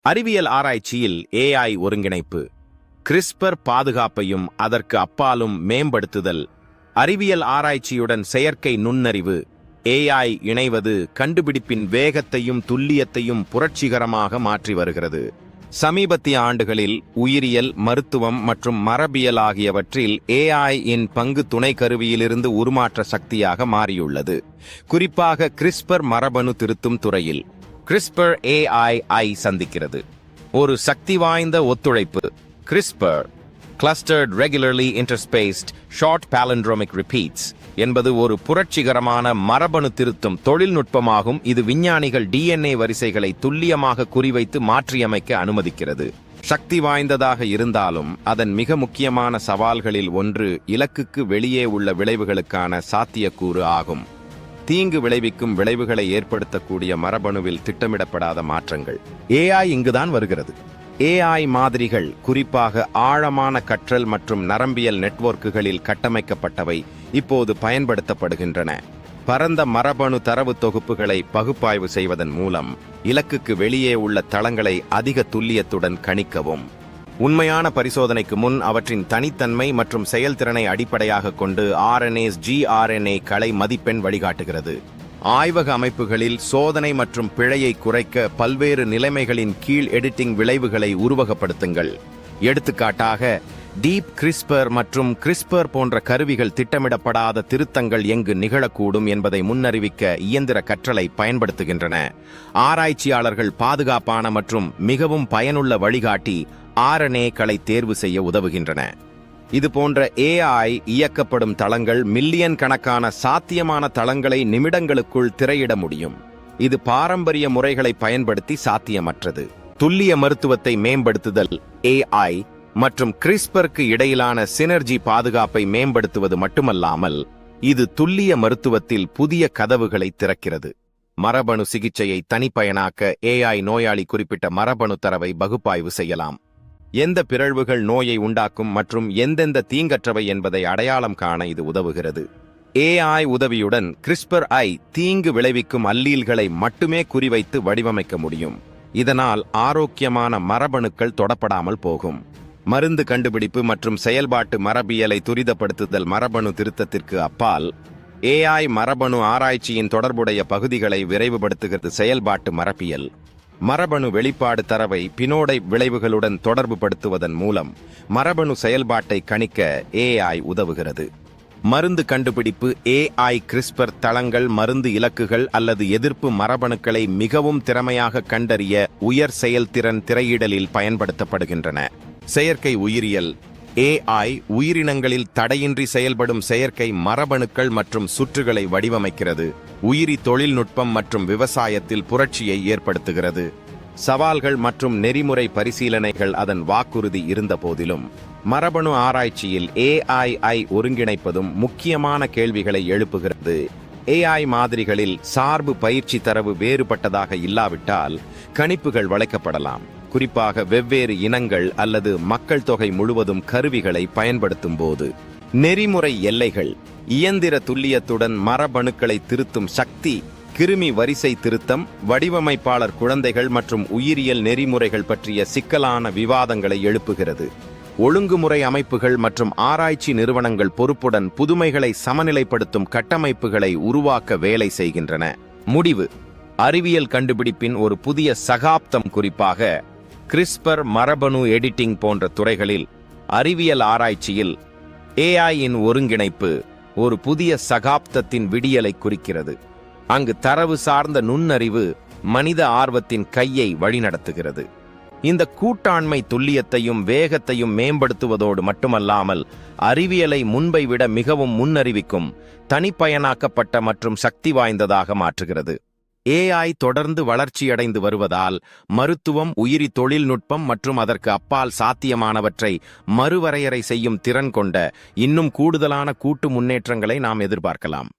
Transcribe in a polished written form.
அறிவியல் ஆராய்ச்சியில் ஏஐ ஒருங்கிணைப்பு, கிறிஸ்பர் பாதுகாப்பையும் அதற்கு அப்பாலும் மேம்படுத்துதல். அறிவியல் ஆராய்ச்சியுடன் செயற்கை நுண்ணறிவு ஏஐ இணைவது கண்டுபிடிப்பின் வேகத்தையும் துல்லியத்தையும் புரட்சிகரமாக மாற்றி வருகிறது. சமீபத்திய ஆண்டுகளில் உயிரியல், மருத்துவம் மற்றும் மரபியல் ஆகியவற்றில் ஏஐ இன் பங்கு துணை கருவியிலிருந்து உருமாற்ற சக்தியாக மாறியுள்ளது. குறிப்பாக கிறிஸ்பர் மரபணு திருத்தும் துறையில் கிறிஸ்பர் ஏஐ சந்திக்கிறது. ஒரு சக்தி வாய்ந்த ஒத்துழைப்பு. CRISPR Clustered Regularly Interspaced Short Palindromic Repeats என்பது ஒரு புரட்சிகரமான மரபணு திருத்தும் தொழில்நுட்பமாகும். இது விஞ்ஞானிகள் DNA வரிசைகளை துல்லியமாக குறிவைத்து மாற்றியமைக்க அனுமதிக்கிறது. சக்தி வாய்ந்ததாக இருந்தாலும் அதன் மிக முக்கியமான சவால்களில் ஒன்று இலக்குக்கு வெளியே உள்ள விளைவுகளுக்கான சாத்தியக்கூறு ஆகும். தீங்கு விளைவிக்கும் விளைவுகளை ஏற்படுத்தக்கூடிய மரபணுவில் திட்டமிடப்படாத மாற்றங்கள். ஏஐ இங்குதான் வருகிறது. ஏஐ மாதிரிகள் குறிப்பாக ஆழமான கற்றல் மற்றும் நரம்பியல் நெட்வொர்க்குகளில் கட்டமைக்கப்பட்டவை இப்போது பயன்படுத்தப்படுகின்றன. பரந்த மரபணு தரவு தொகுப்புகளை பகுப்பாய்வு செய்வதன் மூலம் இலக்குக்கு வெளியே உள்ள தளங்களை அதிக துல்லியத்துடன் கணிக்கவும். உண்மையான பரிசோதனைக்கு முன் அவற்றின் தனித்தன்மை மற்றும் செயல்திறனை அடிப்படையாக கொண்டு RNAs gRNA களை மதிப்பெண் வழிகாட்டுகிறது. ஆய்வக அமைப்புகளில் சோதனை மற்றும் பிழையை குறைக்க பல்வேறு நிலைமைகளின் கீழ் எடிட்டிங் விளைவுகளை உருவகப்படுத்துங்கள். எடுத்துக்காட்டாக, டீப் கிறிஸ்பர் மற்றும் கிறிஸ்பர் போன்ற கருவிகள் திட்டமிடப்படாத திருத்தங்கள் எங்கு நிகழக்கூடும் என்பதை முன்னறிவிக்க இயந்திர கற்றலை பயன்படுத்துகின்றன. ஆராய்ச்சியாளர்கள் பாதுகாப்பான மற்றும் மிகவும் பயனுள்ள வழிகாட்டி RNA களை தேர்வு செய்ய உதவுகின்றன. இது போன்ற ஏஐ இயக்கப்படும் தளங்கள் மில்லியன் கணக்கான சாத்தியமான தளங்களை நிமிடங்களுக்குள் திரையிட முடியும். இது பாரம்பரிய முறைகளை பயன்படுத்தி சாத்தியமற்றது. துல்லிய மருத்துவத்தை மேம்படுத்துதல். ஏஐ மற்றும் கிறிஸ்பருக்கு இடையிலான சினர்ஜி பாதுகாப்பை மேம்படுத்துவது மட்டுமல்லாமல் இது துல்லிய மருத்துவத்தில் புதிய கதவுகளை திறக்கிறது. மரபணு சிகிச்சையை தனிப்பயனாக்க ஏஐ நோயாளி குறிப்பிட்ட மரபணு தரவை பகுப்பாய்வு செய்யலாம். எந்த பிறழ்வுகள் நோயை உண்டாக்கும் மற்றும் எந்தெந்த தீங்கற்றவை என்பதை அடையாளம் காண இது உதவுகிறது. ஏஐ உதவியுடன் கிறிஸ்பர் தீங்கு விளைவிக்கும் அல்லீல்களை மட்டுமே குறிவைத்து வடிவமைக்க முடியும். இதனால் ஆரோக்கியமான மரபணுக்கள் தொடப்படாமல் போகும். மருந்து கண்டுபிடிப்பு மற்றும் செயல்பாட்டு மரபியலை துரிதப்படுத்துதல். மரபணு திருத்தத்திற்கு அப்பால் ஏஐ மரபணு ஆராய்ச்சியின் தொடர்புடைய பகுதிகளை விரைவுபடுத்துகிறது. செயல்பாட்டு மரபியல் மரபணு வெளிப்பாடு தரவை பினோடை விளைவுகளுடன் தொடர்புபடுத்துவதன் மூலம் மரபணு செயல்பாட்டை கணிக்க ஏஐ உதவுகிறது. மருந்து கண்டுபிடிப்பு. ஏஐ கிறிஸ்பர் தளங்கள் மருந்து இலக்குகள் அல்லது எதிர்ப்பு மரபணுக்களை மிகவும் திறமையாக கண்டறிய உயர் செயல்திறன் திரையிடலில் பயன்படுத்தப்படுகின்றன. செயற்கை உயிரியல். ஏஐ உயிரினங்களில் தடையின்றி செயல்படும் செயற்கை மரபணுக்கள் மற்றும் சுற்றுகளை வடிவமைக்கிறது. உயிரி தொழில்நுட்பம் மற்றும் விவசாயத்தில் புரட்சியை ஏற்படுத்துகிறது. சவால்கள் மற்றும் நெறிமுறை பரிசீலனைகள். அதன் வாக்குறுதி இருந்த போதிலும் மரபணு ஆராய்ச்சியில் ஏஐ ஒருங்கிணைப்பதும் முக்கியமான கேள்விகளை எழுப்புகிறது. ஏஐ மாதிரிகளில் சார்பு பயிற்சி தரவு வேறுபட்டதாக இல்லாவிட்டால் கணிப்புகள் வளைக்கப்படலாம். குறிப்பாக வெவ்வேறு இனங்கள் அல்லது மக்கள் தொகை முழுவதும் கருவிகளை பயன்படுத்தும் போது. நெறிமுறை எல்லைகள். இயந்திர துல்லியத்துடன் மரபணுக்களை திருத்தும் சக்தி. கிருமி வரிசை திருத்தம். வடிவமைப்பாளர் குழந்தைகள் மற்றும் உயிரியல் நெறிமுறைகள் பற்றிய சிக்கலான விவாதங்களை எழுப்புகிறது. ஒழுங்குமுறை அமைப்புகள் மற்றும் ஆராய்ச்சி நிறுவனங்கள் பொறுப்புடன் புதுமைகளை சமநிலைப்படுத்தும் கட்டமைப்புகளை உருவாக்க வேலை செய்கின்றன. முடிவு. அறிவியல் கண்டுபிடிப்பின் ஒரு புதிய சகாப்தம். குறிப்பாக கிறிஸ்பர், மரபணு எடிட்டிங் போன்ற துறைகளில் அறிவியல் ஆராய்ச்சியில் ஏஐ இன் ஒருங்கிணைப்பு ஒரு புதிய சகாப்தத்தின் விடியலை குறிக்கிறது. அங்கு தரவு சார்ந்த நுண்ணறிவு மனித ஆர்வத்தின் கையை வழிநடத்துகிறது. இந்த கூட்டாண்மை துல்லியத்தையும் வேகத்தையும் மேம்படுத்துவதோடு மட்டுமல்லாமல் அறிவியலை முன்பை விட மிகவும் முன்னறிவிக்கும், தனிப்பயனாக்கப்பட்ட மற்றும் சக்தி வாய்ந்ததாக மாற்றுகிறது. ஏஐ தொடர்ந்து வளர்ச்சியடைந்து வருவதால் மருத்துவம், உயிரி தொழில்நுட்பம் மற்றும் அதற்கு அப்பால் சாத்தியமானவற்றை மறுவரையறை செய்யும் திறன் கொண்ட இன்னும் கூடுதலான கூட்டு முன்னேற்றங்களை நாம் எதிர்பார்க்கலாம்.